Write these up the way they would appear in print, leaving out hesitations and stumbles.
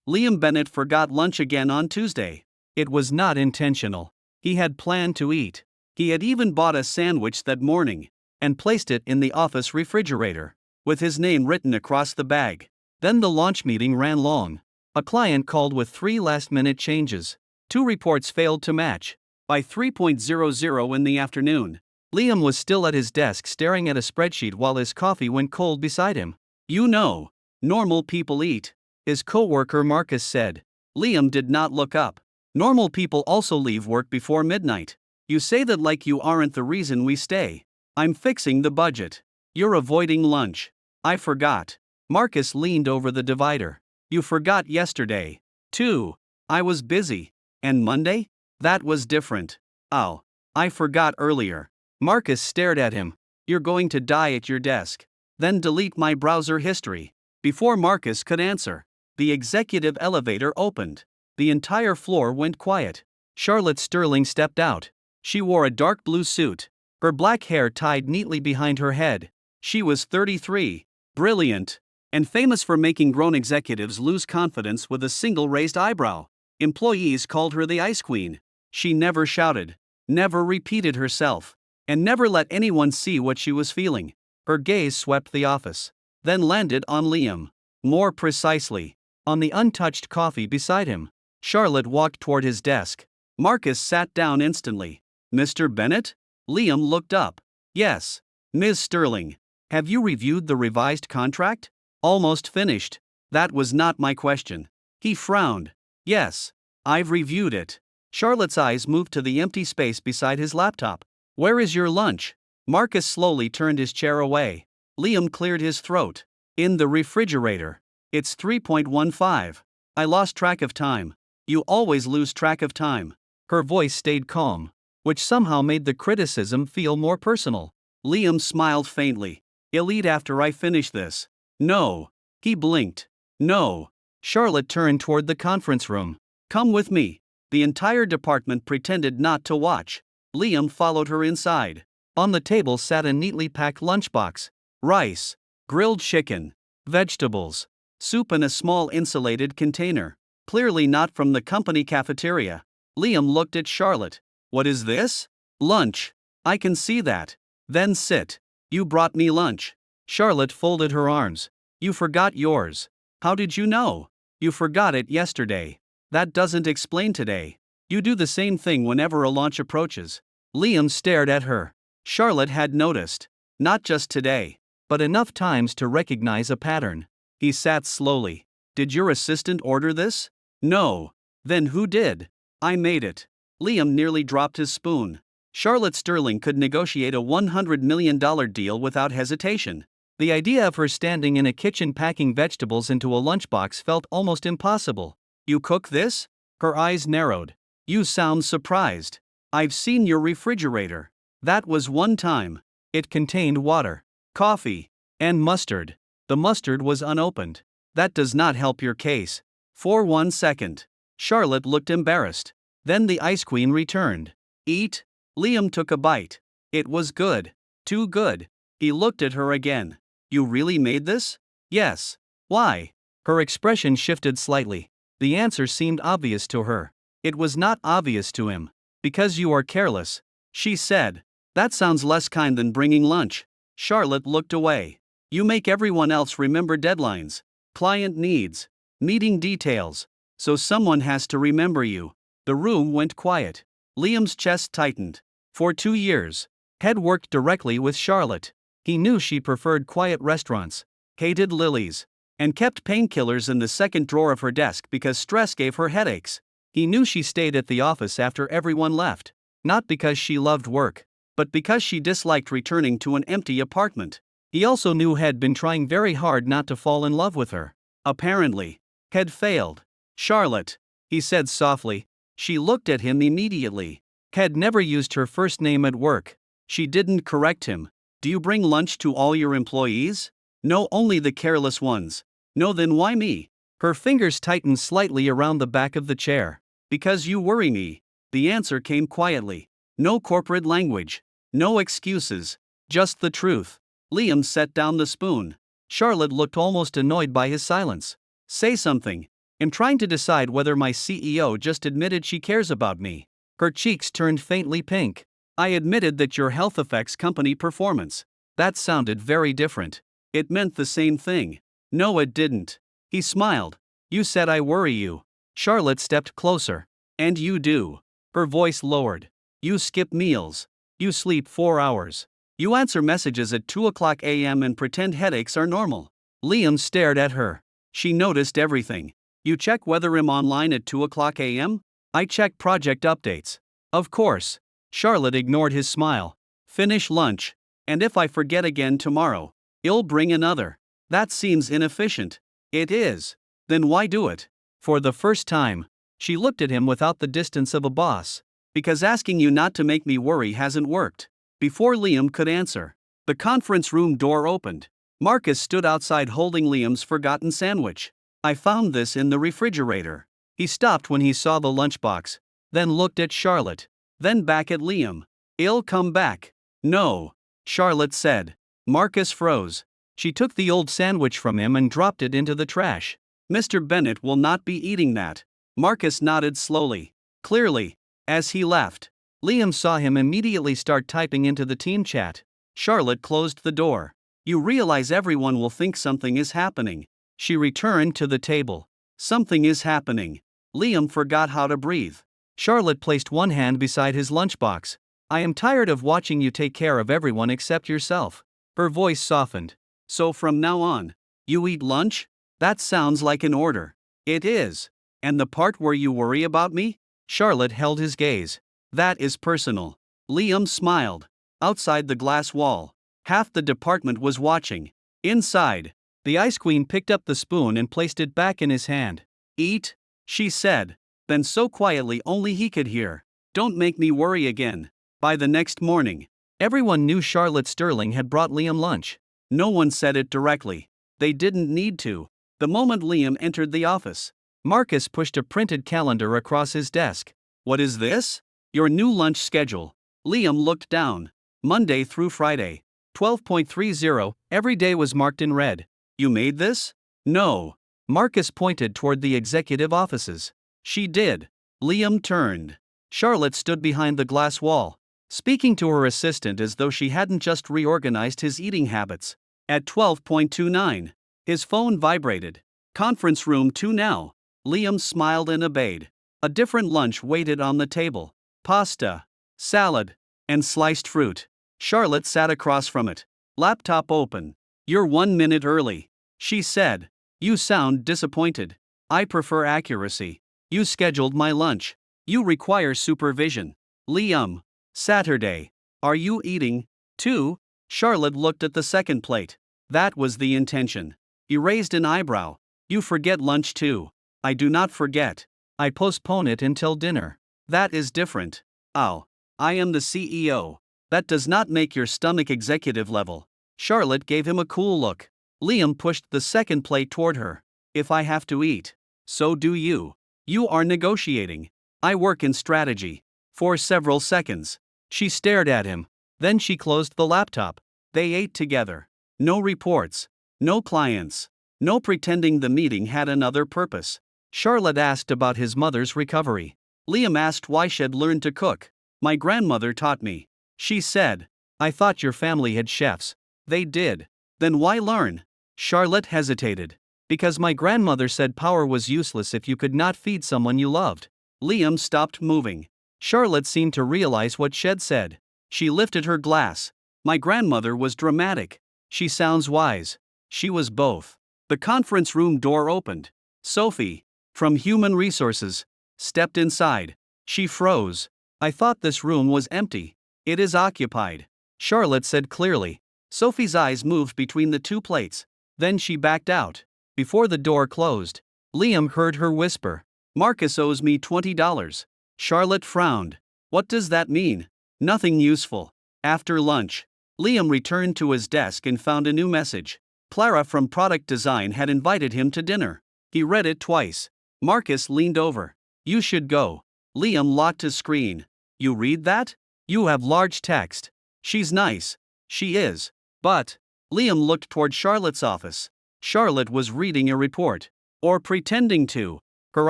Liam Bennett forgot lunch again on Tuesday. It was not intentional. He had planned to eat. He had even bought a sandwich that morning and placed it in the office refrigerator, with his name written across the bag. Then the launch meeting ran long. A client called with 3 last-minute changes. 2 reports failed to match. By 3:00 in the afternoon, Liam was still at his desk staring at a spreadsheet while his coffee went cold beside him. "You know, normal people eat," his co-worker Marcus said. Liam did not look up. "Normal people also leave work before midnight. You say that like you aren't the reason we stay." "I'm fixing the budget." "You're avoiding lunch." "I forgot." Marcus leaned over the divider. "You forgot yesterday, too." "I was busy." "And Monday?" "That was different." "Oh, I forgot earlier." Marcus stared at him. "You're going to die at your desk. Then delete my browser history." Before Marcus could answer, the executive elevator opened. The entire floor went quiet. Charlotte Sterling stepped out. She wore a dark blue suit, her black hair tied neatly behind her head. She was 33, brilliant, and famous for making grown executives lose confidence with a single raised eyebrow. Employees called her the Ice Queen. She never shouted, never repeated herself, and never let anyone see what she was feeling. Her gaze swept the office, then landed on Liam. More precisely, on the untouched coffee beside him. Charlotte walked toward his desk. Marcus sat down instantly. "Mr. Bennett?" Liam looked up. "Yes, Ms. Sterling. Have you reviewed the revised contract?" "Almost finished." "That was not my question." He frowned. "Yes, I've reviewed it." Charlotte's eyes moved to the empty space beside his laptop. "Where is your lunch?" Marcus slowly turned his chair away. Liam cleared his throat. "In the refrigerator. It's 3:15. I lost track of time." "You always lose track of time." Her voice stayed calm, which somehow made the criticism feel more personal. Liam smiled faintly. "I'll eat after I finish this." "No." He blinked. "No." Charlotte turned toward the conference room. "Come with me." The entire department pretended not to watch. Liam followed her inside. On the table sat a neatly packed lunchbox. Rice, grilled chicken, vegetables, soup in a small insulated container. Clearly not from the company cafeteria. Liam looked at Charlotte. "What is this?" "Lunch." "I can see that." "Then sit." "You brought me lunch." Charlotte folded her arms. "You forgot yours." "How did you know?" "You forgot it yesterday." "That doesn't explain today." "You do the same thing whenever a launch approaches." Liam stared at her. Charlotte had noticed. Not just today, but enough times to recognize a pattern. He sat slowly. "Did your assistant order this?" "No." "Then who did?" "I made it." Liam nearly dropped his spoon. Charlotte Sterling could negotiate a $100 million deal without hesitation. The idea of her standing in a kitchen packing vegetables into a lunchbox felt almost impossible. "You cook this?" Her eyes narrowed. "You sound surprised." "I've seen your refrigerator." "That was one time." It contained water, coffee, and mustard. The mustard was unopened. "That does not help your case." For 1 second, Charlotte looked embarrassed. Then the Ice Queen returned. "Eat." Liam took a bite. It was good. Too good. He looked at her again. "You really made this?" "Yes." "Why?" Her expression shifted slightly. The answer seemed obvious to her. It was not obvious to him. "Because you are careless," she said. "That sounds less kind than bringing lunch." Charlotte looked away. "You make everyone else remember deadlines, client needs, meeting details. So someone has to remember you." The room went quiet. Liam's chest tightened. For 2 years, had worked directly with Charlotte. He knew she preferred quiet restaurants, hated Lily's, and kept painkillers in the second drawer of her desk because stress gave her headaches. He knew she stayed at the office after everyone left, not because she loved work, but because she disliked returning to an empty apartment. He also knew had been trying very hard not to fall in love with her. Apparently, had failed. "Charlotte," he said softly. She looked at him immediately. Had never used her first name at work. She didn't correct him. "Do you bring lunch to all your employees?" "No, only the careless ones." "No, then why me?" Her fingers tightened slightly around the back of the chair. "Because you worry me." The answer came quietly. No corporate language. No excuses. Just the truth. Liam set down the spoon. Charlotte looked almost annoyed by his silence. "Say something." am trying to decide whether my CEO just admitted she cares about me. Her cheeks turned faintly pink. I admitted that your health affects company performance. That sounded very different. It meant the same thing. No, it didn't. He smiled. You said I worry you. Charlotte stepped closer. And you do. Her voice lowered. You skip meals. You sleep 4 hours. You answer messages at 2 a.m. and pretend headaches are normal. Liam stared at her. She noticed everything. You check whether I'm online at 2 a.m.? I check project updates. Of course. Charlotte ignored his smile. Finish lunch. And if I forget again tomorrow, you'll bring another. That seems inefficient. It is. Then why do it? For the first time, she looked at him without the distance of a boss. Because asking you not to make me worry hasn't worked. Before Liam could answer, the conference room door opened. Marcus stood outside holding Liam's forgotten sandwich. I found this in the refrigerator. He stopped when he saw the lunchbox, then looked at Charlotte, then back at Liam. It'll come back. No, Charlotte said. Marcus froze. She took the old sandwich from him and dropped it into the trash. Mr. Bennett will not be eating that. Marcus nodded slowly. Clearly. As he left, Liam saw him immediately start typing into the team chat. Charlotte closed the door. You realize everyone will think something is happening. She returned to the table. Something is happening. Liam forgot how to breathe. Charlotte placed one hand beside his lunchbox. I am tired of watching you take care of everyone except yourself. Her voice softened. So from now on, you eat lunch? That sounds like an order. It is. And the part where you worry about me? Charlotte held his gaze. That is personal. Liam smiled. Outside the glass wall, half the department was watching. Inside, the Ice Queen picked up the spoon and placed it back in his hand. Eat, she said. Then so quietly only he could hear. Don't make me worry again. By the next morning, everyone knew Charlotte Sterling had brought Liam lunch. No one said it directly. They didn't need to. The moment Liam entered the office, Marcus pushed a printed calendar across his desk. What is this? Your new lunch schedule. Liam looked down. Monday through Friday. 12.30, every day was marked in red. You made this? No. Marcus pointed toward the executive offices. She did. Liam turned. Charlotte stood behind the glass wall, speaking to her assistant as though she hadn't just reorganized his eating habits. At 12.29, his phone vibrated. Conference room 2 now. Liam smiled and obeyed. A different lunch waited on the table. Pasta, salad, and sliced fruit. Charlotte sat across from it. Laptop open. You're 1 minute early, she said. You sound disappointed. I prefer accuracy. You scheduled my lunch. You require supervision. Liam. Saturday. Are you eating, too? Charlotte looked at the second plate. That was the intention. He raised an eyebrow. You forget lunch too. I do not forget. I postpone it until dinner. That is different. Oh. I am the CEO. That does not make your stomach executive level. Charlotte gave him a cool look. Liam pushed the second plate toward her. If I have to eat, so do you. You are negotiating. I work in strategy. For several seconds, she stared at him. Then she closed the laptop. They ate together. No reports. No clients. No pretending the meeting had another purpose. Charlotte asked about his mother's recovery. Liam asked why she'd learned to cook. My grandmother taught me. She said. I thought your family had chefs. They did. Then why learn? Charlotte hesitated. Because my grandmother said power was useless if you could not feed someone you loved. Liam stopped moving. Charlotte seemed to realize what she'd said. She lifted her glass. My grandmother was dramatic. She sounds wise. She was both. The conference room door opened. Sophie, from Human Resources, stepped inside. She froze. I thought this room was empty. It is occupied, Charlotte said clearly. Sophie's eyes moved between the two plates. Then she backed out. Before the door closed, Liam heard her whisper. Marcus owes me $20. Charlotte frowned. What does that mean? Nothing useful. After lunch, Liam returned to his desk and found a new message. Clara from Product Design had invited him to dinner. He read it twice. Marcus leaned over. You should go. Liam locked his screen. You read that? You have large text. She's nice. She is. But. Liam looked toward Charlotte's office. Charlotte was reading a report. Or pretending to. Her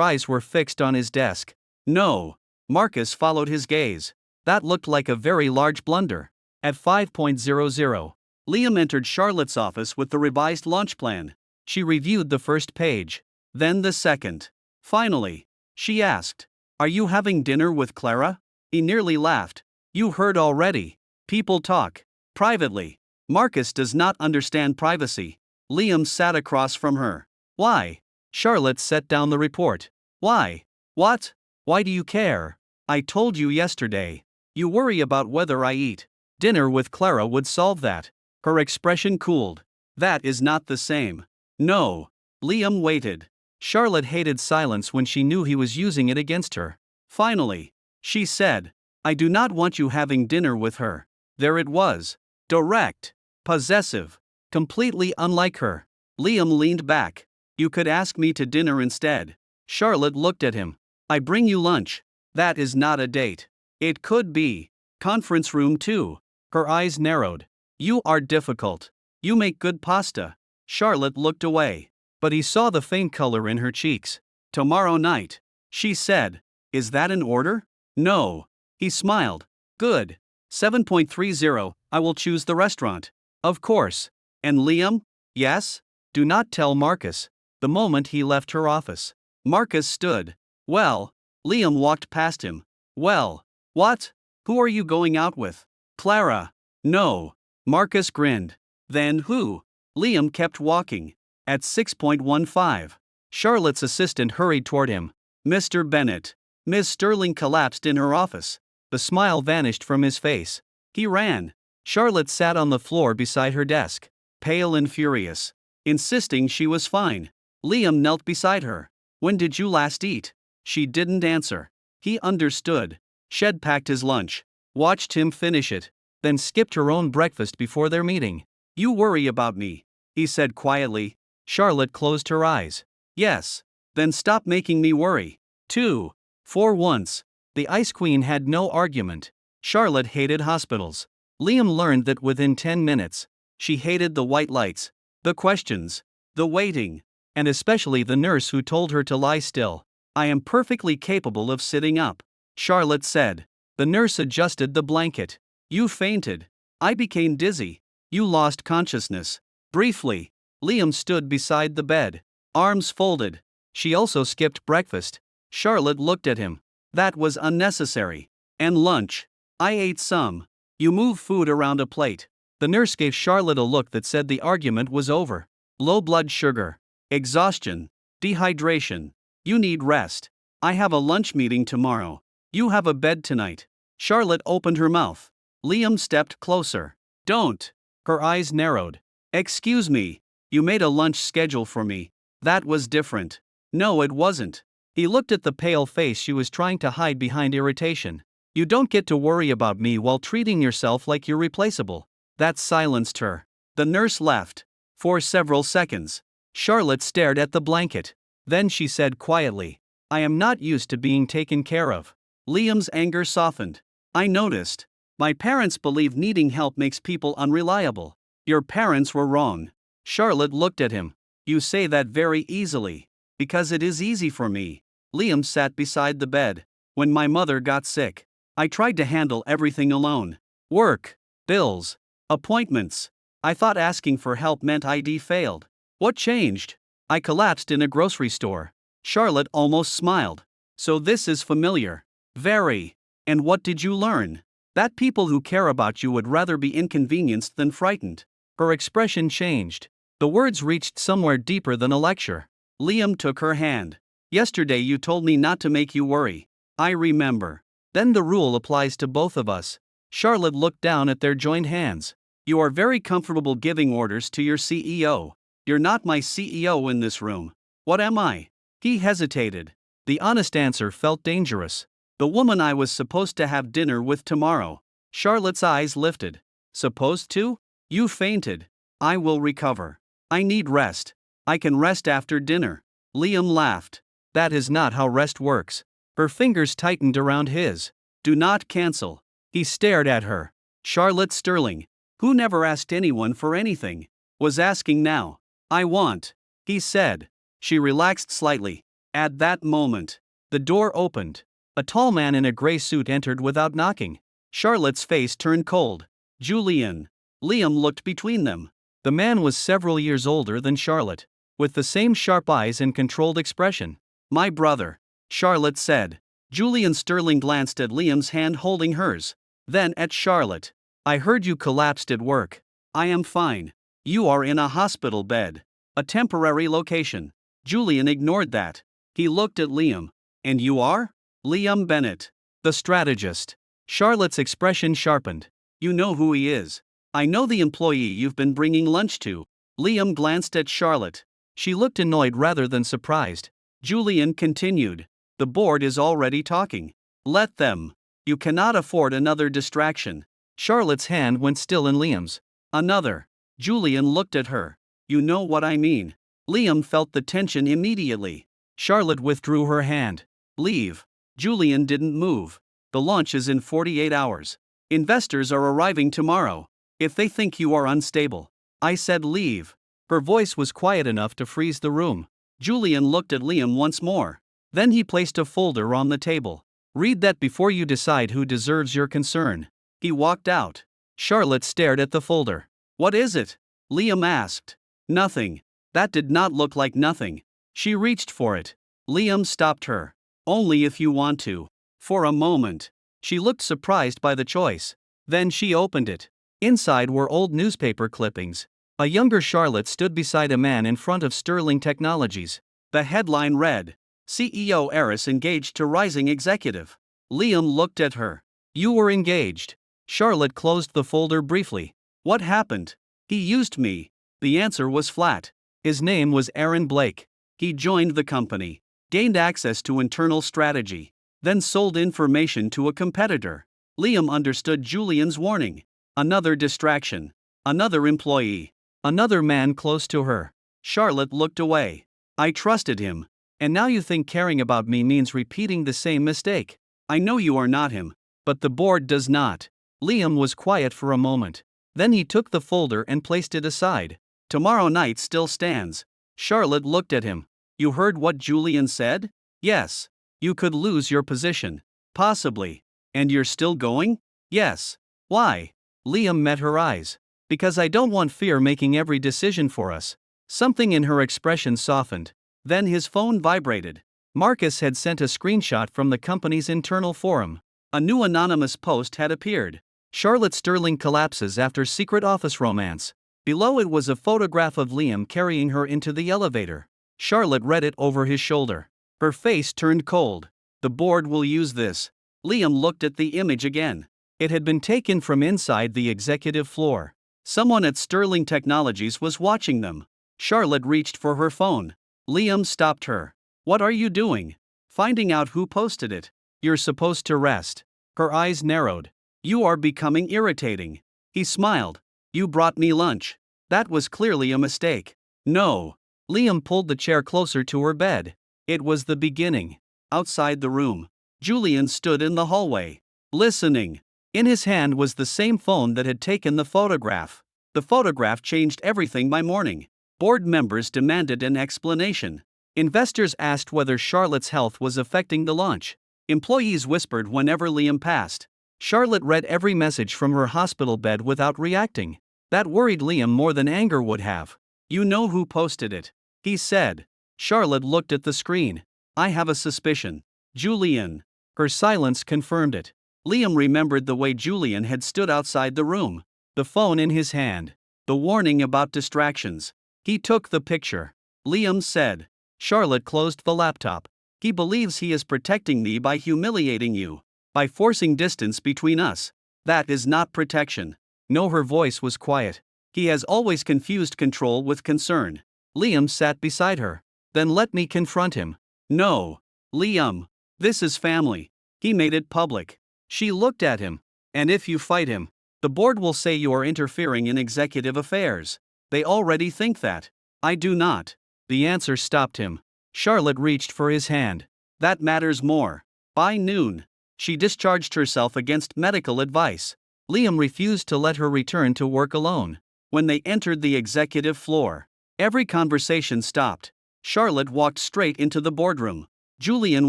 eyes were fixed on his desk. No. Marcus followed his gaze. That looked like a very large blunder. At 5:00, Liam entered Charlotte's office with the revised launch plan. She reviewed the first page, then the second. Finally, she asked, "Are you having dinner with Clara?" He nearly laughed. "You heard already. People talk privately. Marcus does not understand privacy." Liam sat across from her. "Why?" Charlotte set down the report. "Why? What? Why do you care? I told you yesterday. You worry about whether I eat. Dinner with Clara would solve that." Her expression cooled. "That is not the same." "No." Liam waited. Charlotte hated silence when she knew he was using it against her. Finally, she said, "I do not want you having dinner with her." There it was. Direct. Possessive. Completely unlike her. Liam leaned back. "You could ask me to dinner instead." Charlotte looked at him. "I bring you lunch. That is not a date." "It could be. Conference room too." Her eyes narrowed. "You are difficult. You make good pasta." Charlotte looked away. But he saw the faint color in her cheeks. "Tomorrow night," she said. "Is that an order?" "No." He smiled. "Good. 7.30, I will choose the restaurant." "Of course." "And Liam?" "Yes?" "Do not tell Marcus." The moment he left her office, Marcus stood. "Well?" Liam walked past him. "Well? What? Who are you going out with?" "Clara." "No." Marcus grinned. "Then who?" Liam kept walking. At 6:15, Charlotte's assistant hurried toward him. "Mr. Bennett." Miss Sterling collapsed in her office. The smile vanished from his face. He ran. Charlotte sat on the floor beside her desk, pale and furious, insisting she was fine. Liam knelt beside her. "When did you last eat?" She didn't answer. He understood. She'd packed his lunch, watched him finish it, then skipped her own breakfast before their meeting. "You worry about me," he said quietly. Charlotte closed her eyes. "Yes. Then stop making me worry." 2. For once, the Ice Queen had no argument. Charlotte hated hospitals. Liam learned that within 10 minutes. She hated the white lights, the questions, the waiting, and especially the nurse who told her to lie still. "I am perfectly capable of sitting up," Charlotte said. The nurse adjusted the blanket. "You fainted." "I became dizzy." "You lost consciousness." Briefly. Liam stood beside the bed, arms folded. She also skipped breakfast. Charlotte looked at him. "That was unnecessary." "And lunch?" "I ate some." "You move food around a plate." The nurse gave Charlotte a look that said the argument was over. "Low blood sugar. Exhaustion. Dehydration. You need rest. I have a lunch meeting tomorrow. You have a bed tonight." Charlotte opened her mouth. Liam stepped closer. "Don't." Her eyes narrowed. "Excuse me. You made a lunch schedule for me." "That was different." "No, it wasn't." He looked at the pale face she was trying to hide behind irritation. "You don't get to worry about me while treating yourself like you're replaceable." That silenced her. The nurse left. For several seconds, Charlotte stared at the blanket. Then she said quietly, "I am not used to being taken care of." Liam's anger softened. "I noticed. My parents believe needing help makes people unreliable." "Your parents were wrong." Charlotte looked at him. "You say that very easily." "Because it is easy for me." Liam sat beside the bed. "When my mother got sick, I tried to handle everything alone. Work, bills, appointments. I thought asking for help meant I'd failed. What changed? I collapsed in a grocery store." Charlotte almost smiled. "So this is familiar." "Very. And what did you learn?" "That people who care about you would rather be inconvenienced than frightened." Her expression changed. The words reached somewhere deeper than a lecture. Liam took her hand. "Yesterday you told me not to make you worry." "I remember." "Then the rule applies to both of us." Charlotte looked down at their joined hands. "You are very comfortable giving orders to your CEO. You're not my CEO in this room." "What am I?" He hesitated. The honest answer felt dangerous. "The woman I was supposed to have dinner with tomorrow." Charlotte's eyes lifted. "Supposed to?" "You fainted." "I will recover. I need rest. I can rest after dinner." Liam laughed. "That is not how rest works." Her fingers tightened around his. "Do not cancel." He stared at her. Charlotte Sterling, who never asked anyone for anything, was asking now. "I want," he said. She relaxed slightly. At that moment, the door opened. A tall man in a gray suit entered without knocking. Charlotte's face turned cold. Julian. Liam looked between them. The man was several years older than Charlotte, with the same sharp eyes and controlled expression. My brother, Charlotte said. Julian Sterling glanced at Liam's hand holding hers, then at Charlotte. I heard you collapsed at work. I am fine. You are in a hospital bed. A temporary location. Julian ignored that. He looked at Liam. And you are? Liam Bennett, the strategist. Charlotte's expression sharpened. You know who he is. I know the employee you've been bringing lunch to. Liam glanced at Charlotte. She looked annoyed rather than surprised. Julian continued. The board is already talking. Let them. You cannot afford another distraction. Charlotte's hand went still in Liam's. Another. Julian looked at her. You know what I mean. Liam felt the tension immediately. Charlotte withdrew her hand. Leave. Julian didn't move. The launch is in 48 hours. Investors are arriving tomorrow. If they think you are unstable. I said leave. Her voice was quiet enough to freeze the room. Julian looked at Liam once more. Then he placed a folder on the table. Read that before you decide who deserves your concern. He walked out. Charlotte stared at the folder. What is it? Liam asked. Nothing. That did not look like nothing. She reached for it. Liam stopped her. Only if you want to. For a moment. She looked surprised by the choice. Then she opened it. Inside were old newspaper clippings. A younger Charlotte stood beside a man in front of Sterling Technologies. The headline read, CEO heiress engaged to rising executive. Liam looked at her. You were engaged. Charlotte closed the folder briefly. What happened? He used me. The answer was flat. His name was Aaron Blake. He joined the company, gained access to internal strategy, then sold information to a competitor. Liam understood Julian's warning. Another distraction. Another employee. Another man close to her. Charlotte looked away. I trusted him. And now you think caring about me means repeating the same mistake. I know you are not him, but the board does not. Liam was quiet for a moment. Then he took the folder and placed it aside. Tomorrow night still stands. Charlotte looked at him. You heard what Julian said? Yes. You could lose your position. Possibly. And you're still going? Yes. Why? Liam met her eyes. Because I don't want fear making every decision for us. Something in her expression softened. Then his phone vibrated. Marcus had sent a screenshot from the company's internal forum. A new anonymous post had appeared. Charlotte Sterling collapses after secret office romance. Below it was a photograph of Liam carrying her into the elevator. Charlotte read it over his shoulder. Her face turned cold. The board will use this. Liam looked at the image again. It had been taken from inside the executive floor. Someone at Sterling Technologies was watching them. Charlotte reached for her phone. Liam stopped her. What are you doing? Finding out who posted it. You're supposed to rest. Her eyes narrowed. You are becoming irritating. He smiled. You brought me lunch. That was clearly a mistake. No. Liam pulled the chair closer to her bed. It was the beginning. Outside the room, Julian stood in the hallway, listening. In his hand was the same phone that had taken the photograph. The photograph changed everything by morning. Board members demanded an explanation. Investors asked whether Charlotte's health was affecting the launch. Employees whispered whenever Liam passed. Charlotte read every message from her hospital bed without reacting. That worried Liam more than anger would have. You know who posted it, he said. Charlotte looked at the screen. I have a suspicion. Julian. Her silence confirmed it. Liam remembered the way Julian had stood outside the room. The phone in his hand. The warning about distractions. He took the picture. Liam said. Charlotte closed the laptop. He believes he is protecting me by humiliating you. By forcing distance between us. That is not protection. No, her voice was quiet. He has always confused control with concern. Liam sat beside her. Then let me confront him. No. Liam. This is family. He made it public. She looked at him. And if you fight him, the board will say you are interfering in executive affairs. They already think that. I do not. The answer stopped him. Charlotte reached for his hand. That matters more. By noon, she discharged herself against medical advice. Liam refused to let her return to work alone. When they entered the executive floor, every conversation stopped. Charlotte walked straight into the boardroom. Julian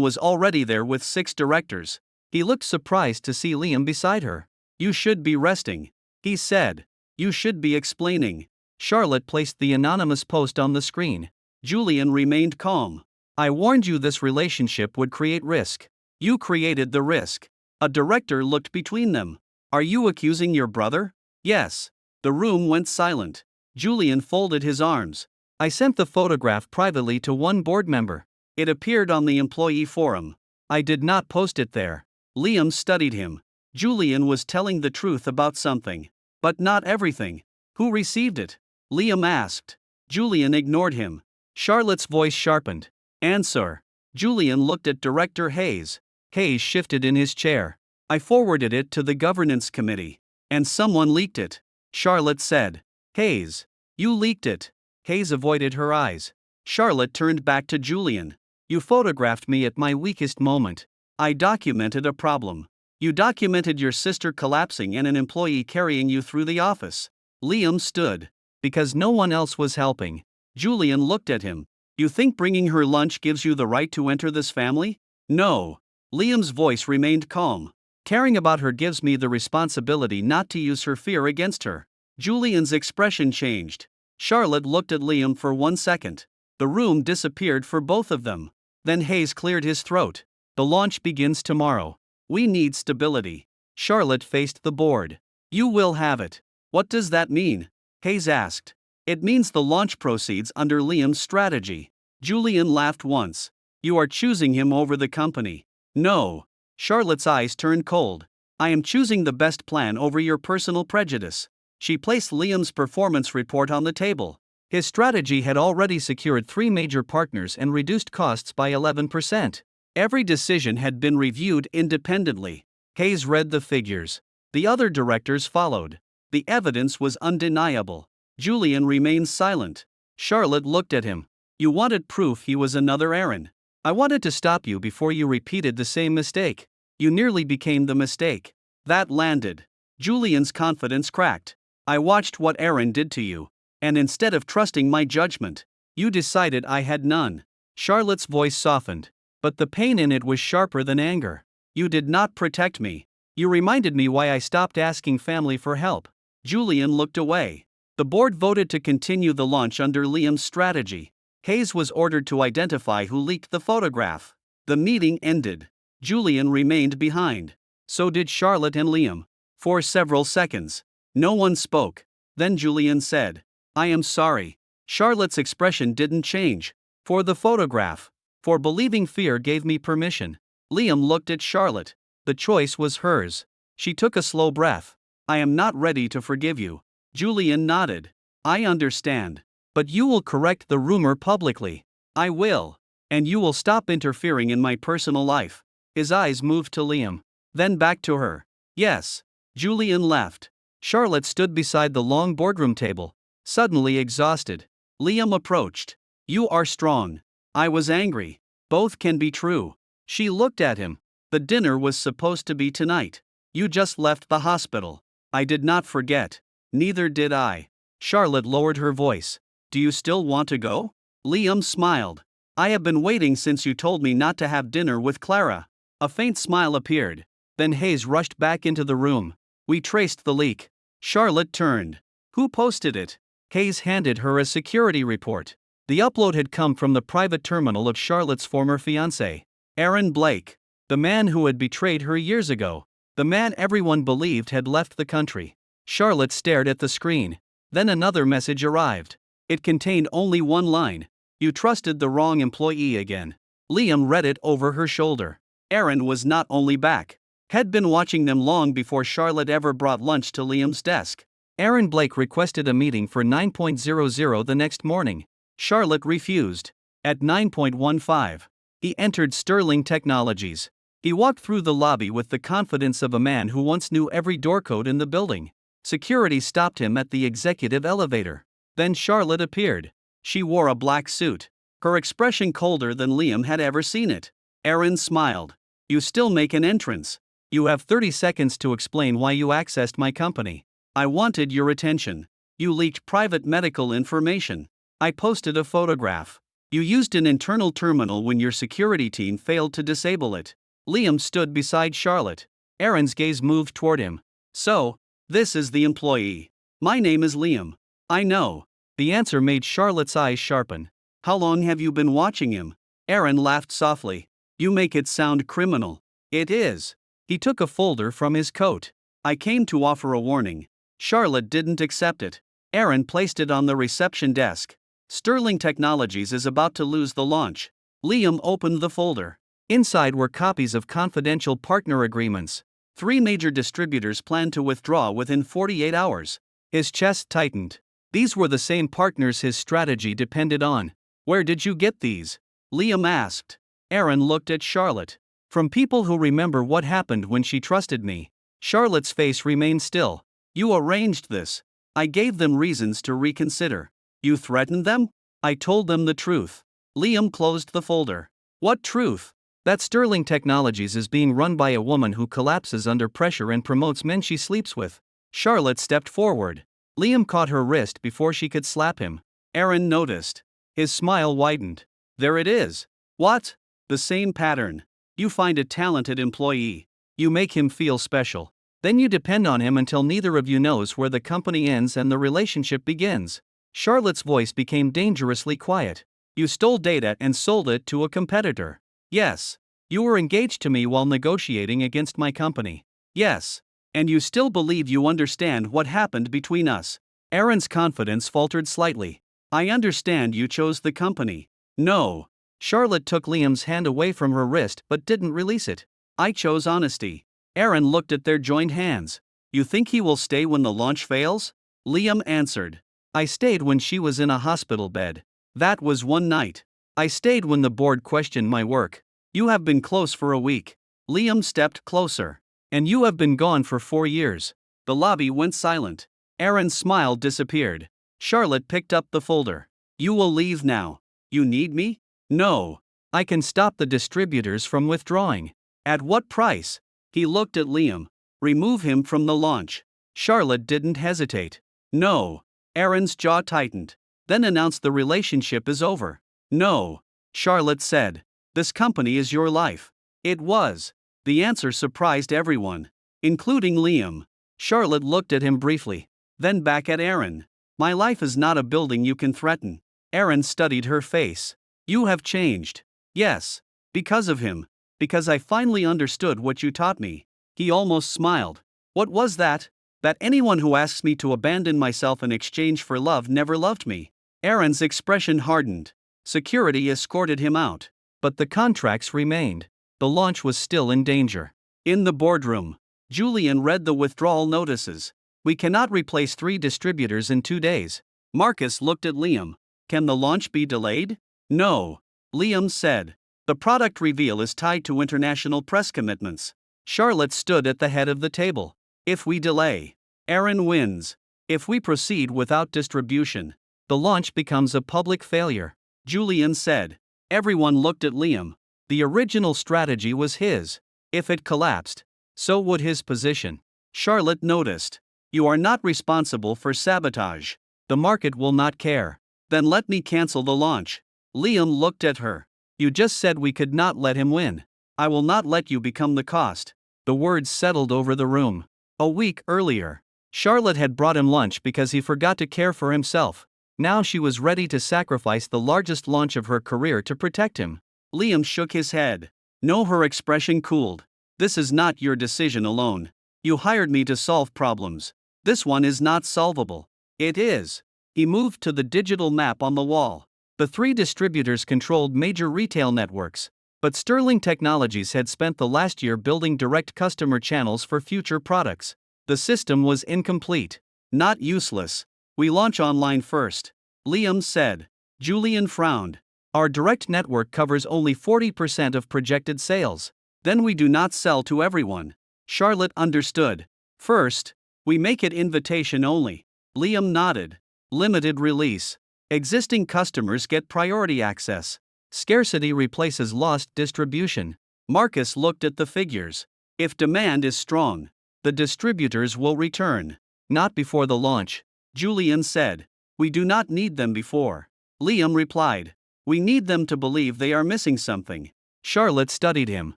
was already there with 6 directors. He looked surprised to see Liam beside her. "You should be resting," he said. "You should be explaining." Charlotte placed the anonymous post on the screen. Julian remained calm. "I warned you this relationship would create risk. You created the risk." A director looked between them. "Are you accusing your brother?" "Yes." The room went silent. Julian folded his arms. "I sent the photograph privately to one board member. It appeared on the employee forum. I did not post it there." Liam studied him. Julian was telling the truth about something. But not everything. "Who received it?" Liam asked. Julian ignored him. Charlotte's voice sharpened. "Answer." Julian looked at Director Hayes. Hayes shifted in his chair. "I forwarded it to the governance committee. And someone leaked it," Charlotte said. "Hayes, you leaked it." Hayes avoided her eyes. Charlotte turned back to Julian. "You photographed me at my weakest moment. I documented a problem. You documented your sister collapsing and an employee carrying you through the office." Liam stood. "Because no one else was helping." Julian looked at him. "You think bringing her lunch gives you the right to enter this family?" "No." Liam's voice remained calm. "Caring about her gives me the responsibility not to use her fear against her." Julian's expression changed. Charlotte looked at Liam for 1 second. The room disappeared for both of them. Then Hayes cleared his throat. "The launch begins tomorrow. We need stability." Charlotte faced the board. "You will have it." "What does that mean?" Hayes asked. "It means the launch proceeds under Liam's strategy." Julian laughed once. "You are choosing him over the company." "No." Charlotte's eyes turned cold. "I am choosing the best plan over your personal prejudice." She placed Liam's performance report on the table. His strategy had already secured 3 major partners and reduced costs by 11%. Every decision had been reviewed independently. Hayes read the figures. The other directors followed. The evidence was undeniable. Julian remained silent. Charlotte looked at him. "You wanted proof he was another Aaron. I wanted to stop you before you repeated the same mistake. You nearly became the mistake." That landed. Julian's confidence cracked. "I watched what Aaron did to you. And instead of trusting my judgment, you decided I had none." Charlotte's voice softened. But the pain in it was sharper than anger. "You did not protect me. You reminded me why I stopped asking family for help." Julian looked away. The board voted to continue the launch under Liam's strategy. Hayes was ordered to identify who leaked the photograph. The meeting ended. Julian remained behind. So did Charlotte and Liam. For several seconds, no one spoke. Then Julian said, "I am sorry." Charlotte's expression didn't change. "For the photograph. For believing fear gave me permission." Liam looked at Charlotte. The choice was hers. She took a slow breath. "I am not ready to forgive you." Julian nodded. "I understand. But you will correct the rumor publicly." "I will. And you will stop interfering in my personal life." His eyes moved to Liam. Then back to her. "Yes." Julian left. Charlotte stood beside the long boardroom table, suddenly exhausted. Liam approached. "You are strong." "I was angry." "Both can be true." She looked at him. "The dinner was supposed to be tonight. You just left the hospital." "I did not forget." "Neither did I." Charlotte lowered her voice. "Do you still want to go?" Liam smiled. "I have been waiting since you told me not to have dinner with Clara." A faint smile appeared. Then Hayes rushed back into the room. "We traced the leak." Charlotte turned. "Who posted it?" Hayes handed her a security report. The upload had come from the private terminal of Charlotte's former fiancé, Aaron Blake, the man who had betrayed her years ago, the man everyone believed had left the country. Charlotte stared at the screen. Then another message arrived. It contained only one line. "You trusted the wrong employee again." Liam read it over her shoulder. Aaron was not only back. Had been watching them long before Charlotte ever brought lunch to Liam's desk. Aaron Blake requested a meeting for 9:00 the next morning. Charlotte refused. At 9:15, he entered Sterling Technologies. He walked through the lobby with the confidence of a man who once knew every door code in the building. Security stopped him at the executive elevator. Then Charlotte appeared. She wore a black suit. Her expression colder than Liam had ever seen it. Aaron smiled. "You still make an entrance. You have 30 seconds to explain why you accessed my company." "I wanted your attention. You leaked private medical information." "I posted a photograph." You used an internal terminal when your security team failed to disable it. Liam stood beside Charlotte. Aaron's gaze moved toward him. So, this is the employee. My name is Liam. I know. The answer made Charlotte's eyes sharpen. How long have you been watching him? Aaron laughed softly. You make it sound criminal. It is. He took a folder from his coat. I came to offer a warning. Charlotte didn't accept it. Aaron placed it on the reception desk. Sterling Technologies is about to lose the launch. Liam opened the folder. Inside were copies of confidential partner agreements. 3 major distributors planned to withdraw within 48 hours. His chest tightened. These were the same partners his strategy depended on. Where did you get these? Liam asked. Aaron looked at Charlotte. From people who remember what happened when she trusted me. Charlotte's face remained still. You arranged this. I gave them reasons to reconsider. You threatened them? I told them the truth. Liam closed the folder. What truth? That Sterling Technologies is being run by a woman who collapses under pressure and promotes men she sleeps with. Charlotte stepped forward. Liam caught her wrist before she could slap him. Aaron noticed. His smile widened. There it is. What? The same pattern. You find a talented employee. You make him feel special. Then you depend on him until neither of you knows where the company ends and the relationship begins. Charlotte's voice became dangerously quiet. You stole data and sold it to a competitor. Yes. You were engaged to me while negotiating against my company. Yes. And you still believe you understand what happened between us. Aaron's confidence faltered slightly. I understand you chose the company. No. Charlotte took Liam's hand away from her wrist but didn't release it. I chose honesty. Aaron looked at their joined hands. You think he will stay when the launch fails? Liam answered. I stayed when she was in a hospital bed. That was one night. I stayed when the board questioned my work. You have been close for a week. Liam stepped closer. And you have been gone for 4 years. The lobby went silent. Aaron's smile disappeared. Charlotte picked up the folder. You will leave now. You need me? No. I can stop the distributors from withdrawing. At what price? He looked at Liam. Remove him from the launch. Charlotte didn't hesitate. No. Aaron's jaw tightened. Then announced the relationship is over. No. Charlotte said. This company is your life. It was. The answer surprised everyone, including Liam. Charlotte looked at him briefly, then back at Aaron. My life is not a building you can threaten. Aaron studied her face. You have changed. Yes. Because of him. Because I finally understood what you taught me. He almost smiled. What was that? That anyone who asks me to abandon myself in exchange for love never loved me. Aaron's expression hardened. Security escorted him out. But the contracts remained. The launch was still in danger. In the boardroom, Julian read the withdrawal notices. We cannot replace 3 distributors in 2 days. Marcus looked at Liam. Can the launch be delayed? No. Liam said. The product reveal is tied to international press commitments. Charlotte stood at the head of the table. If we delay, Aaron wins. If we proceed without distribution, the launch becomes a public failure. Julian said. Everyone looked at Liam. The original strategy was his. If it collapsed, so would his position. Charlotte noticed. You are not responsible for sabotage. The market will not care. Then let me cancel the launch. Liam looked at her. You just said we could not let him win. I will not let you become the cost. The words settled over the room. A week earlier, Charlotte had brought him lunch because he forgot to care for himself. Now she was ready to sacrifice the largest launch of her career to protect him. Liam shook his head. No, her expression cooled. This is not your decision alone. You hired me to solve problems. This one is not solvable. It is. He moved to the digital map on the wall. The 3 distributors controlled major retail networks. But Sterling Technologies had spent the last year building direct customer channels for future products. The system was incomplete. Not useless. We launch online first. Liam said. Julian frowned. Our direct network covers only 40% of projected sales. Then we do not sell to everyone. Charlotte understood. First, we make it invitation only. Liam nodded. Limited release. Existing customers get priority access. Scarcity replaces lost distribution. Marcus looked at the figures. If demand is strong, the distributors will return. Not before the launch. Julian said. We do not need them before. Liam replied. We need them to believe they are missing something. Charlotte studied him.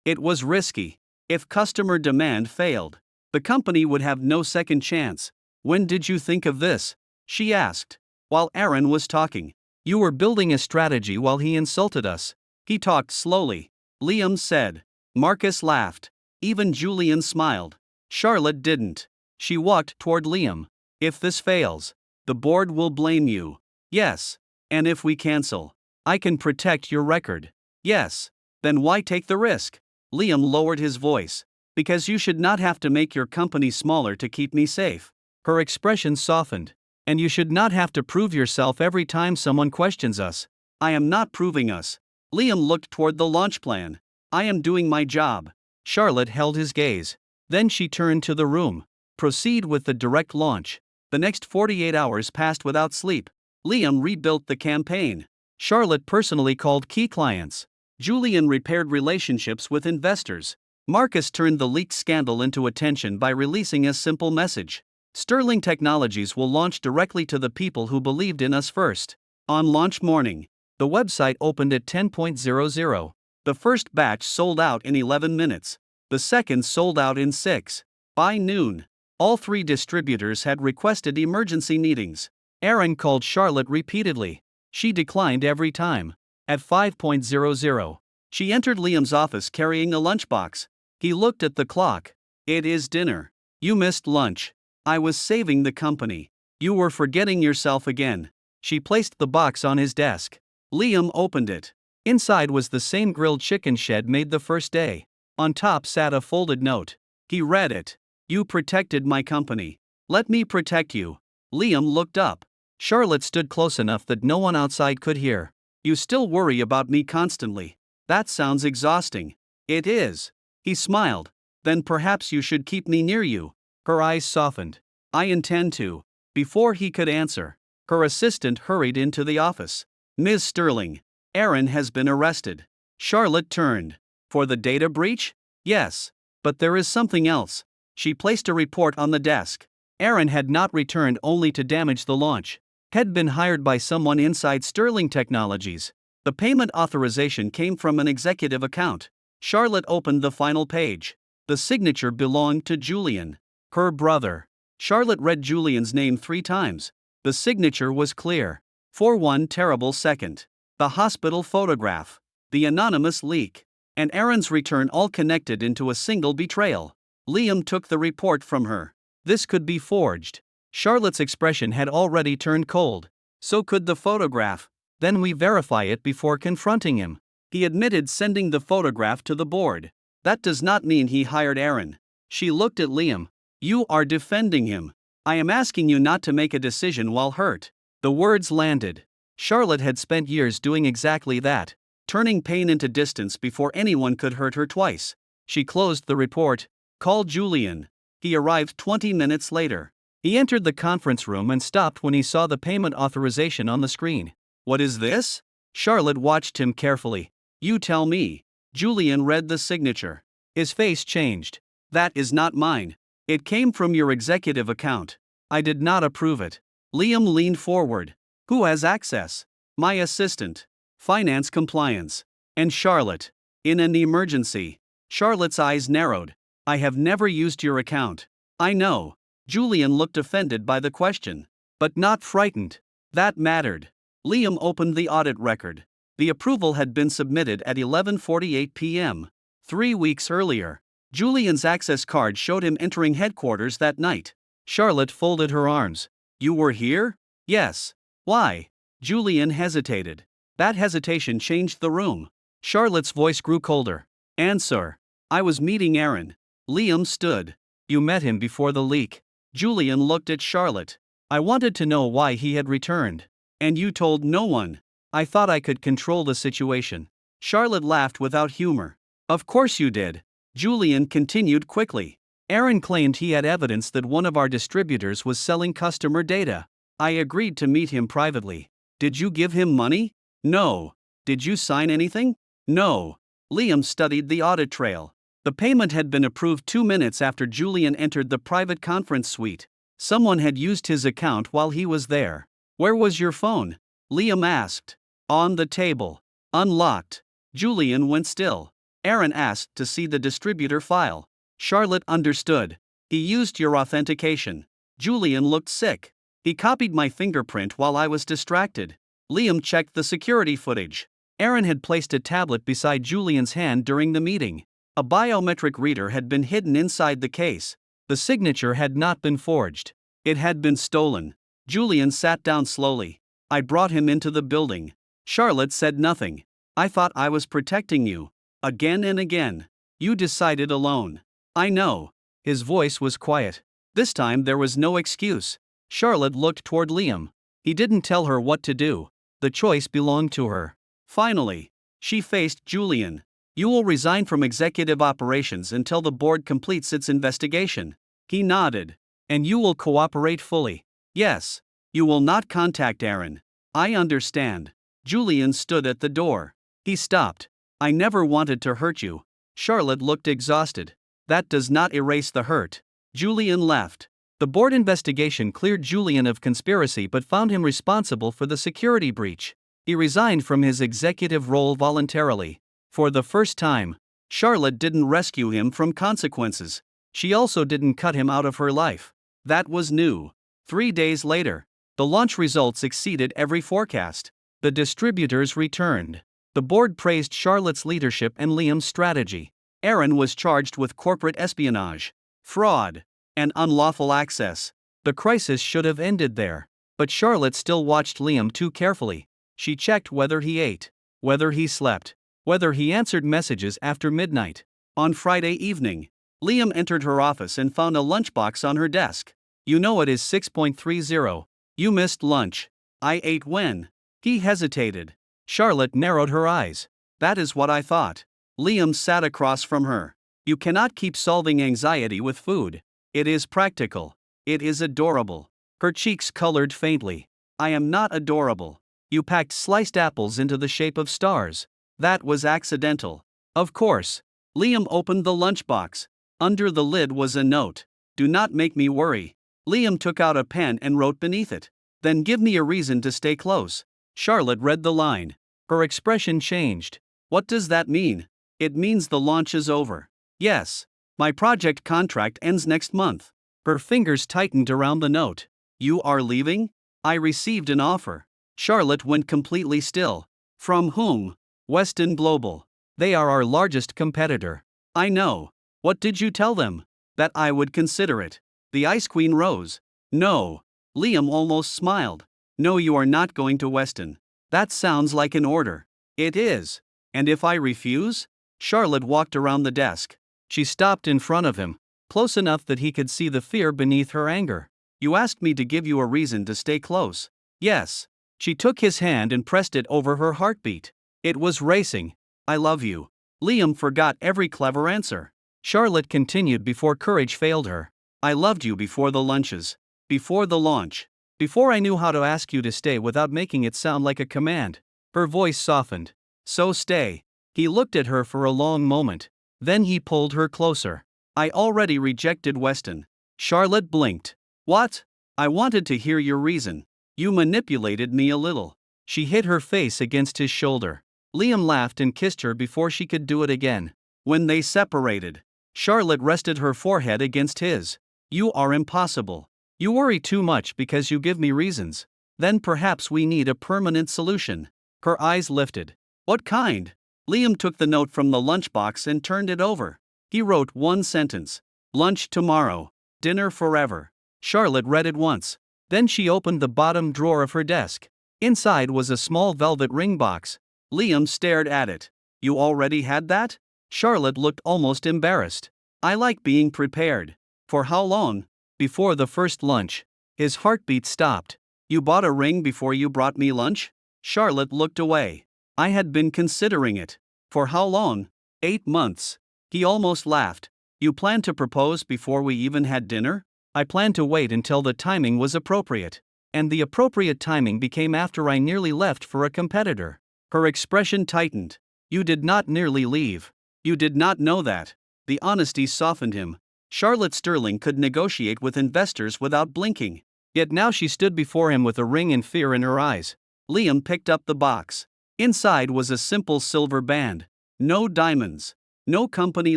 It was risky. If customer demand failed, the company would have no second chance. When did you think of this? She asked. While Aaron was talking. You were building a strategy while he insulted us. He talked slowly. Liam said. Marcus laughed. Even Julian smiled. Charlotte didn't. She walked toward Liam. If this fails, the board will blame you. Yes. And if we cancel, I can protect your record. Yes. Then why take the risk? Liam lowered his voice. Because you should not have to make your company smaller to keep me safe. Her expression softened. And you should not have to prove yourself every time someone questions us. I am not proving us. Liam looked toward the launch plan. I am doing my job. Charlotte held his gaze. Then she turned to the room. Proceed with the direct launch. The next 48 hours passed without sleep. Liam rebuilt the campaign. Charlotte personally called key clients. Julian repaired relationships with investors. Marcus turned the leaked scandal into attention by releasing a simple message. Sterling Technologies will launch directly to the people who believed in us first. On launch morning, the website opened at 10:00. The first batch sold out in 11 minutes. The second sold out in 6. By noon, all 3 distributors had requested emergency meetings. Aaron called Charlotte repeatedly. She declined every time. At 5:00, she entered Liam's office carrying a lunchbox. He looked at the clock. It is dinner. You missed lunch. I was saving the company. You were forgetting yourself again. She placed the box on his desk. Liam opened it. Inside was the same grilled chicken Shed made the first day. On top sat a folded note. He read it. You protected my company. Let me protect you. Liam looked up. Charlotte stood close enough that no one outside could hear. You still worry about me constantly. That sounds exhausting. It is. He smiled. Then perhaps you should keep me near you. Her eyes softened. I intend to. Before he could answer, her assistant hurried into the office. Ms. Sterling, Aaron has been arrested. Charlotte turned. For the data breach? Yes. But there is something else. She placed a report on the desk. Aaron had not returned only to damage the launch. Had been hired by someone inside Sterling Technologies. The payment authorization came from an executive account. Charlotte opened the final page. The signature belonged to Julian. Her brother. Charlotte read Julian's name 3 times. The signature was clear. For one terrible second. The hospital photograph. The anonymous leak. And Aaron's return all connected into a single betrayal. Liam took the report from her. This could be forged. Charlotte's expression had already turned cold. So could the photograph. Then we verify it before confronting him. He admitted sending the photograph to the board. That does not mean he hired Aaron. She looked at Liam. You are defending him. I am asking you not to make a decision while hurt. The words landed. Charlotte had spent years doing exactly that, turning pain into distance before anyone could hurt her twice. She closed the report. Call Julian. He arrived 20 minutes later. He entered the conference room and stopped when he saw the payment authorization on the screen. What is this? Charlotte watched him carefully. You tell me. Julian read the signature. His face changed. That is not mine. It came from your executive account. I did not approve it. Liam leaned forward. Who has access? My assistant. Finance compliance. And Charlotte. In an emergency. Charlotte's eyes narrowed. I have never used your account. I know. Julian looked offended by the question. But not frightened. That mattered. Liam opened the audit record. The approval had been submitted at 11:48 p.m. 3 weeks earlier. Julian's access card showed him entering headquarters that night. Charlotte folded her arms. You were here? Yes. Why? Julian hesitated. That hesitation changed the room. Charlotte's voice grew colder. Answer. I was meeting Aaron. Liam stood. You met him before the leak. Julian looked at Charlotte. I wanted to know why he had returned. And you told no one. I thought I could control the situation. Charlotte laughed without humor. Of course you did. Julian continued quickly. Aaron claimed he had evidence that one of our distributors was selling customer data. I agreed to meet him privately. Did you give him money? No. Did you sign anything? No. Liam studied the audit trail. The payment had been approved 2 minutes after Julian entered the private conference suite. Someone had used his account while he was there. Where was your phone? Liam asked. On the table. Unlocked. Julian went still. Aaron asked to see the distributor file. Charlotte understood. He used your authentication. Julian looked sick. He copied my fingerprint while I was distracted. Liam checked the security footage. Aaron had placed a tablet beside Julian's hand during the meeting. A biometric reader had been hidden inside the case. The signature had not been forged. It had been stolen. Julian sat down slowly. I brought him into the building. Charlotte said nothing. I thought I was protecting you. Again and again. You decided alone. I know. His voice was quiet. This time there was no excuse. Charlotte looked toward Liam. He didn't tell her what to do. The choice belonged to her. Finally, she faced Julian. You will resign from executive operations until the board completes its investigation. He nodded. And you will cooperate fully. Yes. You will not contact Aaron. I understand. Julian stood at the door. He stopped. I never wanted to hurt you. Charlotte looked exhausted. That does not erase the hurt. Julian left. The board investigation cleared Julian of conspiracy but found him responsible for the security breach. He resigned from his executive role voluntarily. For the first time, Charlotte didn't rescue him from consequences. She also didn't cut him out of her life. That was new. 3 days later, the launch results exceeded every forecast. The distributors returned. The board praised Charlotte's leadership and Liam's strategy. Aaron was charged with corporate espionage, fraud, and unlawful access. The crisis should have ended there. But Charlotte still watched Liam too carefully. She checked whether he ate, whether he slept, whether he answered messages after midnight. On Friday evening, Liam entered her office and found a lunchbox on her desk. You know it is 6:30. You missed lunch. I ate when? He hesitated. Charlotte narrowed her eyes. That is what I thought. Liam sat across from her. You cannot keep solving anxiety with food. It is practical. It is adorable. Her cheeks colored faintly. I am not adorable. You packed sliced apples into the shape of stars. That was accidental. Of course. Liam opened the lunchbox. Under the lid was a note. Do not make me worry. Liam took out a pen and wrote beneath it. Then give me a reason to stay close. Charlotte read the line. Her expression changed. What does that mean? It means the launch is over. Yes. My project contract ends next month. Her fingers tightened around the note. You are leaving? I received an offer. Charlotte went completely still. From whom? Weston Global. They are our largest competitor. I know. What did you tell them? That I would consider it. The Ice Queen rose. No. Liam almost smiled. No, you are not going to Weston. That sounds like an order. It is. And if I refuse? Charlotte walked around the desk. She stopped in front of him, close enough that he could see the fear beneath her anger. You asked me to give you a reason to stay close. Yes. She took his hand and pressed it over her heartbeat. It was racing. I love you. Liam forgot every clever answer. Charlotte continued before courage failed her. I loved you before the lunches. Before the launch. Before I knew how to ask you to stay without making it sound like a command. Her voice softened. So stay. He looked at her for a long moment. Then he pulled her closer. I already rejected Weston. Charlotte blinked. What? I wanted to hear your reason. You manipulated me a little. She hid her face against his shoulder. Liam laughed and kissed her before she could do it again. When they separated, Charlotte rested her forehead against his. You are impossible. You worry too much because you give me reasons. Then perhaps we need a permanent solution. Her eyes lifted. What kind? Liam took the note from the lunchbox and turned it over. He wrote one sentence. Lunch tomorrow. Dinner forever. Charlotte read it once. Then she opened the bottom drawer of her desk. Inside was a small velvet ring box. Liam stared at it. You already had that? Charlotte looked almost embarrassed. I like being prepared. For how long? Before the first lunch. His heartbeat stopped. You bought a ring before you brought me lunch? Charlotte looked away. I had been considering it. For how long? 8 months. He almost laughed. You planned to propose before we even had dinner? I planned to wait until the timing was appropriate. And the appropriate timing became after I nearly left for a competitor. Her expression tightened. You did not nearly leave. You did not know that. The honesty softened him. Charlotte Sterling could negotiate with investors without blinking. Yet now she stood before him with a ring and fear in her eyes. Liam picked up the box. Inside was a simple silver band. No diamonds. No company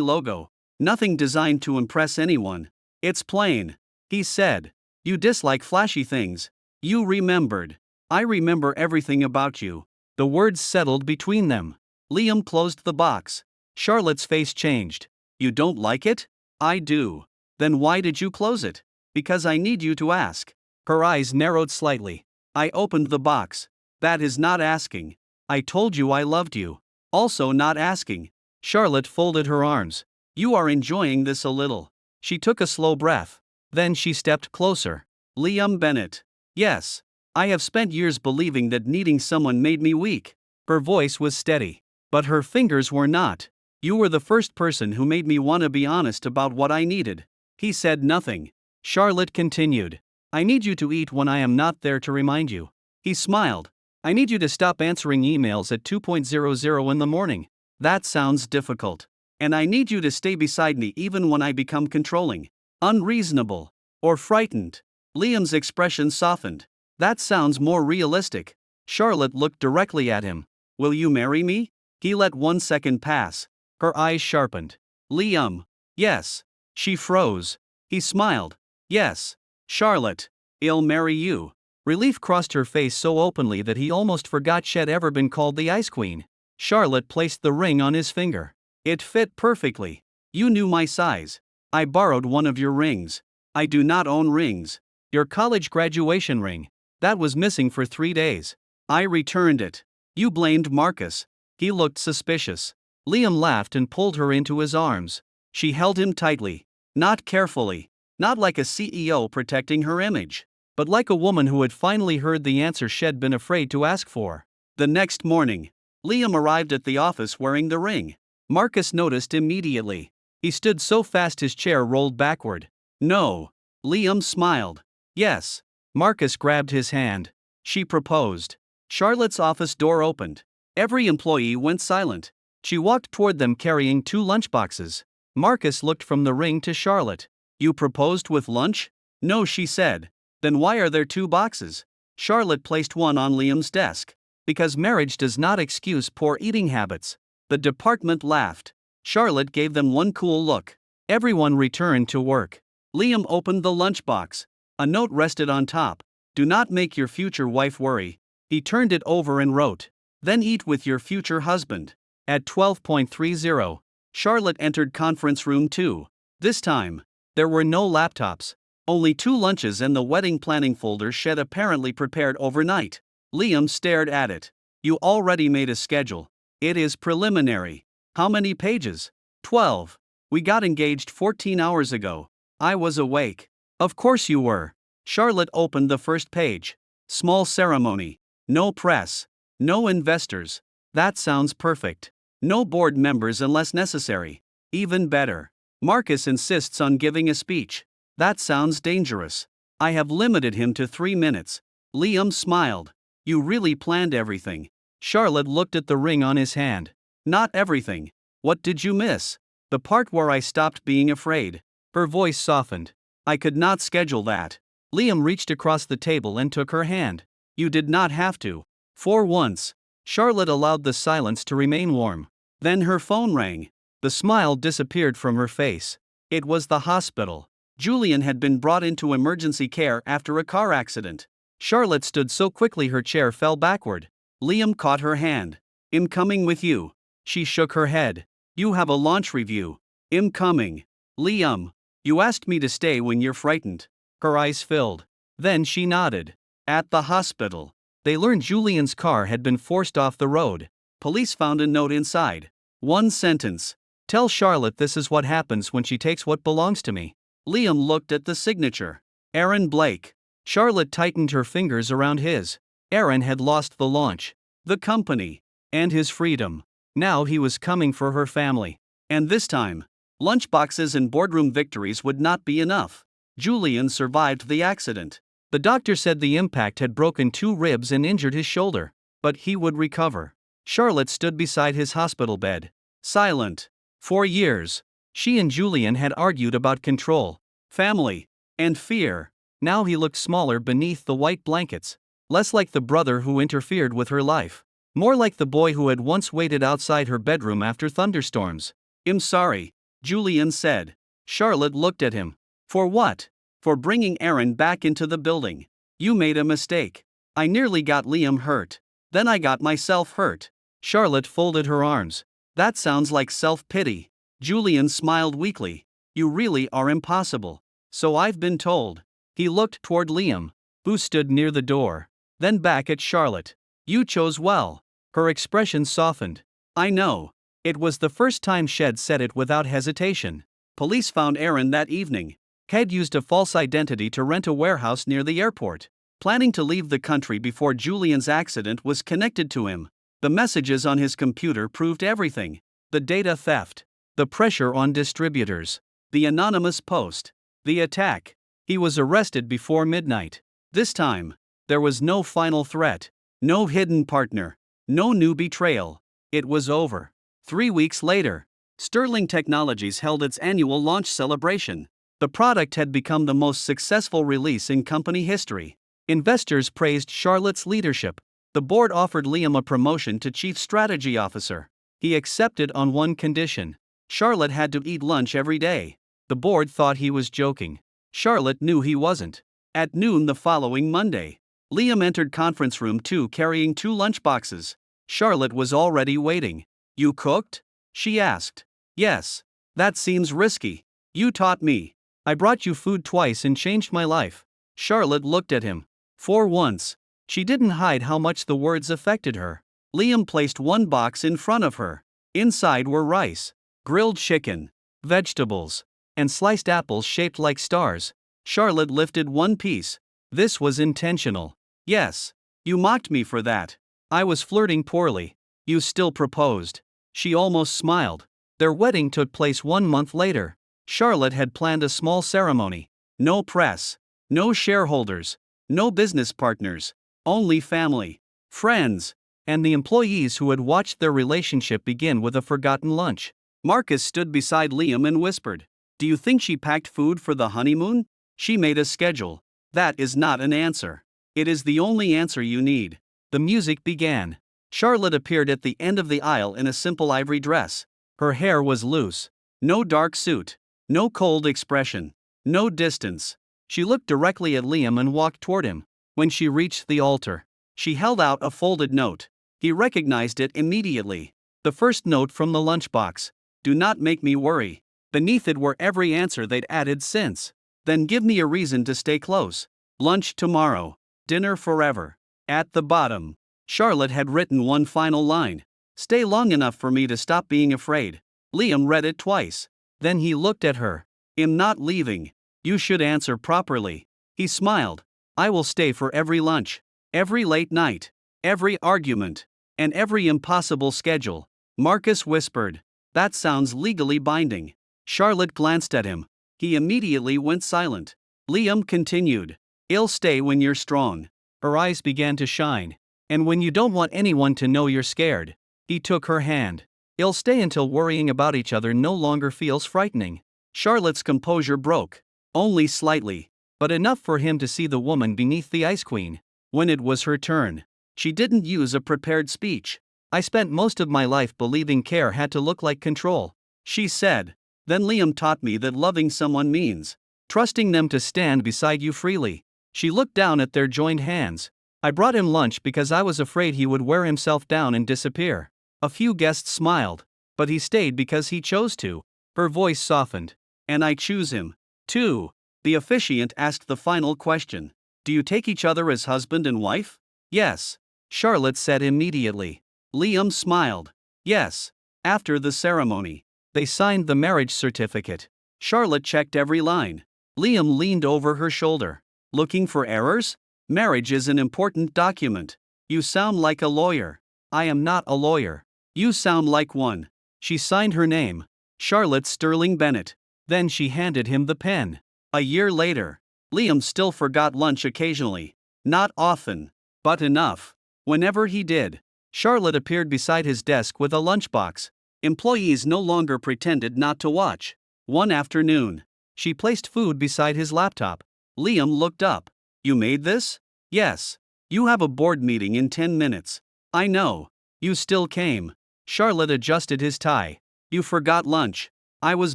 logo. Nothing designed to impress anyone. It's plain. He said. You dislike flashy things. You remembered. I remember everything about you. The words settled between them. Liam closed the box. Charlotte's face changed. You don't like it? I do. Then why did you close it? Because I need you to ask. Her eyes narrowed slightly. I opened the box. That is not asking. I told you I loved you. Also not asking. Charlotte folded her arms. You are enjoying this a little. She took a slow breath. Then she stepped closer. Liam Bennett. Yes. I have spent years believing that needing someone made me weak. Her voice was steady. But her fingers were not. You were the first person who made me want to be honest about what I needed. He said nothing. Charlotte continued. I need you to eat when I am not there to remind you. He smiled. I need you to stop answering emails at 2:00 in the morning. That sounds difficult. And I need you to stay beside me even when I become controlling, unreasonable, or frightened. Liam's expression softened. That sounds more realistic. Charlotte looked directly at him. Will you marry me? He let 1 second pass. Her eyes sharpened. Liam. Yes. She froze. He smiled. Yes. Charlotte. I'll marry you. Relief crossed her face so openly that he almost forgot she'd ever been called the Ice Queen. Charlotte placed the ring on his finger. It fit perfectly. You knew my size. I borrowed one of your rings. I do not own rings. Your college graduation ring. That was missing for 3 days. I returned it. You blamed Marcus. He looked suspicious. Liam laughed and pulled her into his arms. She held him tightly. Not carefully. Not like a CEO protecting her image. But like a woman who had finally heard the answer she'd been afraid to ask for. The next morning, Liam arrived at the office wearing the ring. Marcus noticed immediately. He stood so fast his chair rolled backward. No. Liam smiled. Yes. Marcus grabbed his hand. She proposed. Charlotte's office door opened. Every employee went silent. She walked toward them carrying 2 lunchboxes. Marcus looked from the ring to Charlotte. You proposed with lunch? No, she said. Then why are there 2 boxes? Charlotte placed one on Liam's desk. Because marriage does not excuse poor eating habits. The department laughed. Charlotte gave them one cool look. Everyone returned to work. Liam opened the lunchbox. A note rested on top. Do not make your future wife worry. He turned it over and wrote. Then eat with your future husband. At 12:30, Charlotte entered conference room 2. This time, there were no laptops. Only 2 lunches and the wedding planning folder she'd apparently prepared overnight. Liam stared at it. You already made a schedule. It is preliminary. How many pages? 12. We got engaged 14 hours ago. I was awake. Of course you were. Charlotte opened the first page. Small ceremony. No press. No investors. That sounds perfect. No board members unless necessary. Even better. Marcus insists on giving a speech. That sounds dangerous. I have limited him to 3 minutes. Liam smiled. You really planned everything. Charlotte looked at the ring on his hand. Not everything. What did you miss? The part where I stopped being afraid. Her voice softened. I could not schedule that. Liam reached across the table and took her hand. You did not have to. For once. Charlotte allowed the silence to remain warm. Then her phone rang. The smile disappeared from her face. It was the hospital. Julian had been brought into emergency care after a car accident. Charlotte stood so quickly her chair fell backward. Liam caught her hand. I'm coming with you. She shook her head. You have a launch review. I'm coming. Liam. You asked me to stay when you're frightened. Her eyes filled. Then she nodded. At the hospital. They learned Julian's car had been forced off the road. Police found a note inside. 1 sentence. Tell Charlotte this is what happens when she takes what belongs to me. Liam looked at the signature. Aaron Blake. Charlotte tightened her fingers around his. Aaron had lost the launch, the company, and his freedom. Now he was coming for her family. And this time, lunchboxes and boardroom victories would not be enough. Julian survived the accident. The doctor said the impact had broken 2 ribs and injured his shoulder, but he would recover. Charlotte stood beside his hospital bed, silent. For years, she and Julian had argued about control, family, and fear. Now he looked smaller beneath the white blankets, less like the brother who interfered with her life. More like the boy who had once waited outside her bedroom after thunderstorms. I'm sorry, Julian said. Charlotte looked at him. For what? For bringing Aaron back into the building. You made a mistake. I nearly got Liam hurt. Then I got myself hurt. Charlotte folded her arms. That sounds like self-pity. Julian smiled weakly. You really are impossible. So I've been told. He looked toward Liam, who stood near the door. Then back at Charlotte. You chose well. Her expression softened. I know. It was the first time she'd said it without hesitation. Police found Aaron that evening. He'd used a false identity to rent a warehouse near the airport, planning to leave the country before Julian's accident was connected to him. The messages on his computer proved everything. The data theft, the pressure on distributors, the anonymous post, the attack. He was arrested before midnight. This time, there was no final threat, no hidden partner, no new betrayal. It was over. 3 weeks later, Sterling Technologies held its annual launch celebration. The product had become the most successful release in company history. Investors praised Charlotte's leadership. The board offered Liam a promotion to Chief Strategy Officer. He accepted on one condition. Charlotte had to eat lunch every day. The board thought he was joking. Charlotte knew he wasn't. At noon the following Monday, Liam entered conference room 2 carrying 2 lunchboxes. Charlotte was already waiting. You cooked? She asked. Yes. That seems risky. You taught me. I brought you food twice and changed my life. Charlotte looked at him. For once, she didn't hide how much the words affected her. Liam placed one box in front of her. Inside were rice, grilled chicken, vegetables, and sliced apples shaped like stars. Charlotte lifted one piece. This was intentional. Yes. You mocked me for that. I was flirting poorly. You still proposed. She almost smiled. Their wedding took place 1 month later. Charlotte had planned a small ceremony. No press, no shareholders, no business partners, only family, friends, and the employees who had watched their relationship begin with a forgotten lunch. Marcus stood beside Liam and whispered, "Do you think she packed food for the honeymoon? She made a schedule." That is not an answer. It is the only answer you need. The music began. Charlotte appeared at the end of the aisle in a simple ivory dress. Her hair was loose. No dark suit. No cold expression. No distance. She looked directly at Liam and walked toward him. When she reached the altar, she held out a folded note. He recognized it immediately. The first note from the lunchbox. Do not make me worry. Beneath it were every answer they'd added since. Then give me a reason to stay close. Lunch tomorrow. Dinner forever. At the bottom, Charlotte had written one final line. Stay long enough for me to stop being afraid. Liam read it twice. Then he looked at her. I'm not leaving. You should answer properly. He smiled. I will stay for every lunch, every late night, every argument, and every impossible schedule. Marcus whispered. That sounds legally binding. Charlotte glanced at him. He immediately went silent. Liam continued. I'll stay when you're strong. Her eyes began to shine. And when you don't want anyone to know you're scared. He took her hand. I'll stay until worrying about each other no longer feels frightening. Charlotte's composure broke. Only slightly, but enough for him to see the woman beneath the ice queen. When it was her turn, she didn't use a prepared speech. I spent most of my life believing care had to look like control, she said. Then Liam taught me that loving someone means trusting them to stand beside you freely. She looked down at their joined hands. I brought him lunch because I was afraid he would wear himself down and disappear. A few guests smiled, but he stayed because he chose to. Her voice softened. And I choose him, too. The officiant asked the final question. Do you take each other as husband and wife? Yes, Charlotte said immediately. Liam smiled. Yes. After the ceremony, they signed the marriage certificate. Charlotte checked every line. Liam leaned over her shoulder. Looking for errors? Marriage is an important document. You sound like a lawyer. I am not a lawyer. You sound like one. She signed her name. Charlotte Sterling Bennett. Then she handed him the pen. A year later, Liam still forgot lunch occasionally. Not often, but enough. Whenever he did, Charlotte appeared beside his desk with a lunchbox. Employees no longer pretended not to watch. One afternoon, she placed food beside his laptop. Liam looked up. You made this? Yes. You have a board meeting in 10 minutes. I know. You still came. Charlotte adjusted his tie. You forgot lunch. I was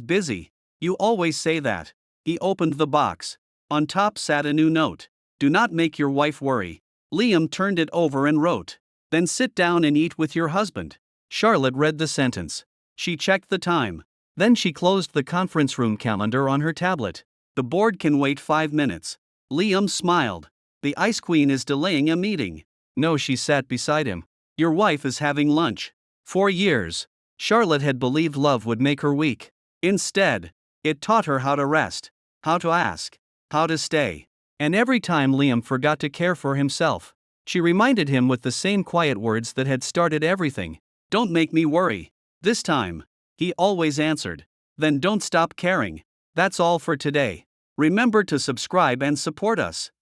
busy. You always say that. He opened the box. On top sat a new note. Do not make your wife worry. Liam turned it over and wrote. Then sit down and eat with your husband. Charlotte read the sentence. She checked the time. Then she closed the conference room calendar on her tablet. The board can wait 5 minutes. Liam smiled. The Ice Queen is delaying a meeting. No, she sat beside him. Your wife is having lunch. For years, Charlotte had believed love would make her weak. Instead, it taught her how to rest, how to ask, how to stay. And every time Liam forgot to care for himself, she reminded him with the same quiet words that had started everything. Don't make me worry. This time, he always answered. Then don't stop caring. That's all for today. Remember to subscribe and support us.